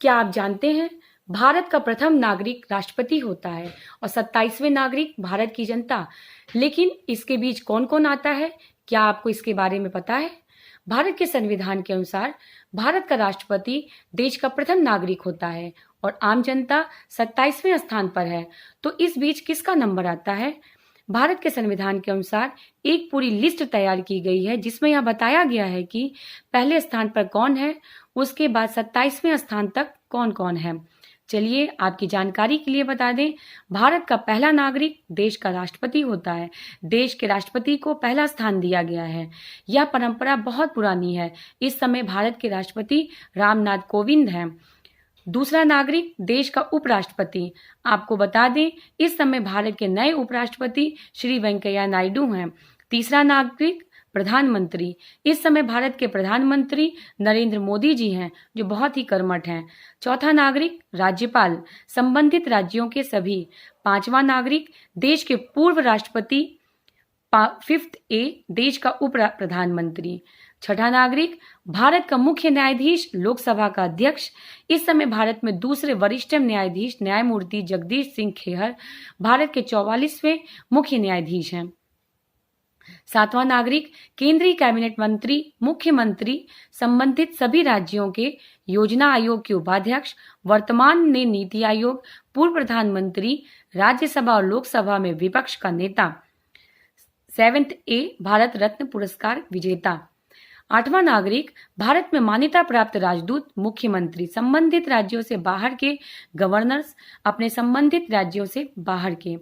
क्या आप जानते हैं भारत का प्रथम नागरिक राष्ट्रपति होता है और 27वें नागरिक भारत की जनता। लेकिन इसके बीच कौन कौन आता है, क्या आपको इसके बारे में पता है? भारत के संविधान के अनुसार भारत का राष्ट्रपति देश का प्रथम नागरिक होता है और आम जनता 27वें स्थान पर है। तो इस बीच किसका नंबर आता है? भारत के संविधान के अनुसार एक पूरी लिस्ट तैयार की गई है जिसमें यह बताया गया है कि पहले स्थान पर कौन है, उसके बाद 27वें स्थान तक कौन कौन है। चलिए आपकी जानकारी के लिए बता दें, भारत का पहला नागरिक देश का राष्ट्रपति होता है। देश के राष्ट्रपति को पहला स्थान दिया गया है। यह परंपरा बहुत पुरानी है। इस समय भारत के राष्ट्रपति रामनाथ कोविंद हैं। दूसरा नागरिक देश का उपराष्ट्रपति। आपको बता दें, इस समय भारत के नए उपराष्ट्रपति श्री वेंकैया नायडू हैं। तीसरा नागरिक प्रधानमंत्री। इस समय भारत के प्रधानमंत्री नरेंद्र मोदी जी हैं, जो बहुत ही कर्मठ हैं। चौथा नागरिक राज्यपाल, संबंधित राज्यों के सभी। पांचवा नागरिक देश के पूर्व राष्ट्रपति। फिफ्थ ए देश का उप प्रधानमंत्री। छठा नागरिक भारत का मुख्य न्यायाधीश, लोकसभा का अध्यक्ष। इस समय भारत में दूसरे वरिष्ठतम न्यायाधीश न्यायमूर्ति जगदीश सिंह खेहर भारत के 44वें मुख्य न्यायाधीश हैं। सातवां नागरिक केंद्रीय कैबिनेट मंत्री, मुख्यमंत्री, संबंधित सभी राज्यों के योजना आयोग के उपाध्यक्ष, वर्तमान में नीति आयोग, पूर्व प्रधानमंत्री, राज्यसभा और लोकसभा में विपक्ष का नेता। सेवेंथ ए भारत रत्न पुरस्कार विजेता। आठवां नागरिक भारत में मान्यता प्राप्त राजदूत, मुख्यमंत्री, संबंधित राज्यों से बाहर के गवर्नर्स, अपने संबंधित राज्यों से बाहर के।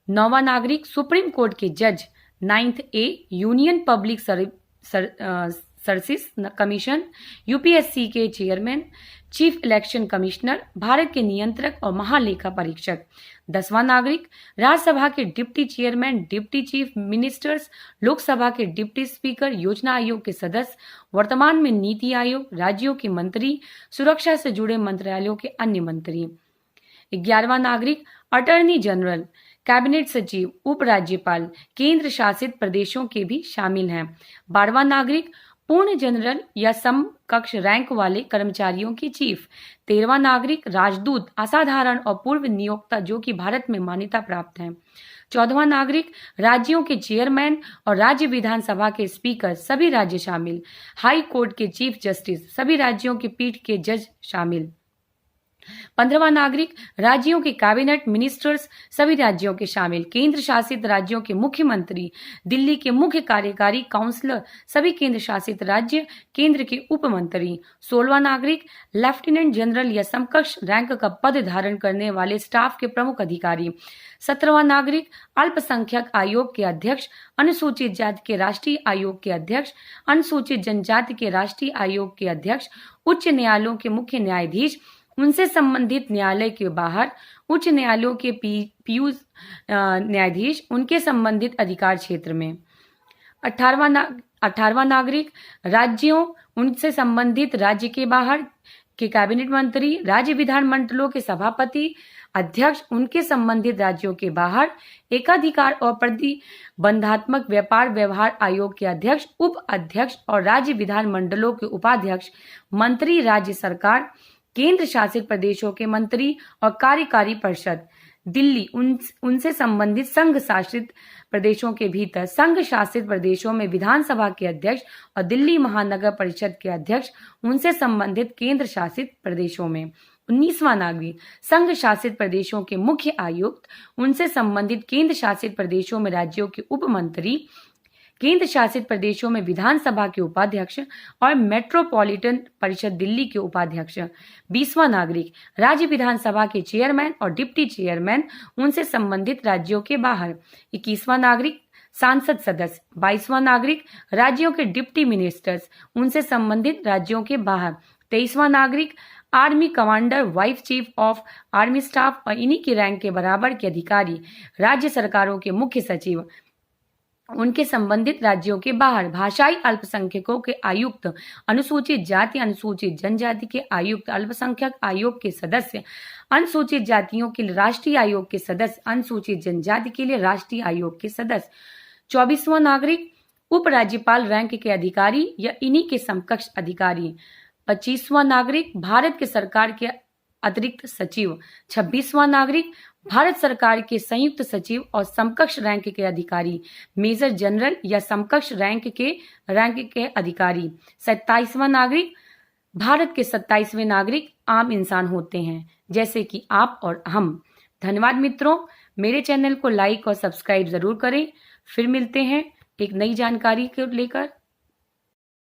नौवां नागरिक सुप्रीम कोर्ट के जज। Ninth A union public service commission, UPSC के chairman, chief election commissioner, Bharat के नियंत्रक और महालेखा परीक्षक। 10वां नागरिक राज्यसभा के deputy chairman, deputy chief ministers, Lok Sabha के डिप्टी स्पीकर, योजना आयोग के सदस्य, वर्तमान में नीति आयोग, राज्यों के मंत्री, सुरक्षा से जुड़े मंत्रालयों के अन्य मंत्री। 11वां नागरिक अटॉर्नी जनरल, कैबिनेट सचिव, उपराज्यपाल, केंद्र शासित प्रदेशों के भी शामिल हैं। 12वां नागरिक पूर्ण जनरल या समकक्ष रैंक वाले कर्मचारियों की चीफ। 13वां नागरिक राजदूत, असाधारण और पूर्व नियोक्ता जो कि भारत में मान्यता प्राप्त हैं। 14वां नागरिक राज्यों के चेयरमैन और राज्य विधानसभा के स्पीकर, सभी राज्य शामिल। हाई कोर्ट के चीफ जस्टिस, सभी राज्यों की पीठ के जज शामिल। 15वां नागरिक राज्यों के कैबिनेट मिनिस्टर्स, सभी राज्यों के शामिल। केंद्र शासित राज्यों के मुख्यमंत्री, दिल्ली के मुख्य कार्यकारी काउंसलर, सभी केंद्र शासित राज्य, केंद्र के उपमंत्री। 16वां नागरिक लेफ्टिनेंट जनरल या समकक्ष रैंक का पद धारण करने वाले स्टाफ के प्रमुख अधिकारी। 17वां नागरिक अल्पसंख्यक आयोग के अध्यक्ष, अनुसूचित जाति के राष्ट्रीय आयोग के अध्यक्ष, अनुसूचित जनजाति के राष्ट्रीय आयोग के अध्यक्ष, उच्च न्यायालयों के मुख्य न्यायाधीश, उनसे संबंधित न्यायालय के बाहर, उच्च न्यायालयों के पीयूष न्यायाधीश, उनके संबंधित अधिकार क्षेत्र में। 18वां नागरिक राज्यों, उनसे संबंधित राज्य के बाहर के कैबिनेट मंत्री, राज्य विधानमंडलों के सभापति, अध्यक्ष, उनके संबंधित राज्यों के बाहर, एकाधिकार और प्रतिबंधात्मक व्यापार व्यवहार आयोग के अध्यक्ष, उप अध्यक्ष और राज्य विधानमंडलों के उपाध्यक्ष, मंत्री, राज्य सरकार, केंद्र शासित प्रदेशों के मंत्री और कार्यकारी परिषद। दिल्ली, उनसे संबंधित संघ शासित प्रदेशों के भीतर, संघ शासित प्रदेशों में विधानसभा के अध्यक्ष और दिल्ली महानगर परिषद के अध्यक्ष, उनसे संबंधित केंद्र शासित प्रदेशों में। 19वां नागरिक संघ शासित प्रदेशों के मुख्य आयुक्त, उनसे संबंधित केंद्र शासित प्रदेशों में राज्यों के उपमंत्री, केंद्र शासित प्रदेशों में विधानसभा के उपाध्यक्ष और मेट्रोपॉलिटन परिषद दिल्ली के उपाध्यक्ष। 20वां नागरिक राज्य विधानसभा के चेयरमैन और डिप्टी चेयरमैन, उनसे संबंधित राज्यों के बाहर। 21वां नागरिक सांसद सदस्य। 22वां नागरिक राज्यों के डिप्टी मिनिस्टर्स, उनसे संबंधित राज्यों के बाहर। 23वां नागरिक army commander, vice chief of army staff और इन्हीं की रैंक के बराबर के अधिकारी, राज्य सरकारों के मुख्य सचिव, उनके संबंधित राज्यों के बाहर। भाषाई अल्पसंख्यकों के आयुक्त, अनुसूचित जाति अनुसूचित जनजाति के आयुक्त, अल्पसंख्यक आयोग के सदस्य, अनुसूचित जातियों के लिए राष्ट्रीय आयोग के सदस्य, अनुसूचित जनजाति के लिए राष्ट्रीय आयोग के सदस्य। 24वां नागरिक उपराज्यपाल रैंक के अधिकारी या इन्हीं के समकक्ष अधिकारी। 25वां नागरिक भारत के सरकार के अतिरिक्त सचिव। 26वां नागरिक भारत सरकार के संयुक्त सचिव और समकक्ष रैंक के अधिकारी, मेजर जनरल या समकक्ष रैंक के अधिकारी। 27वां नागरिक भारत के 27वें नागरिक आम इंसान होते हैं, जैसे कि आप और हम। धन्यवाद मित्रों, मेरे चैनल को लाइक और सब्सक्राइब जरूर करें। फिर मिलते हैं एक नई जानकारी को लेकर।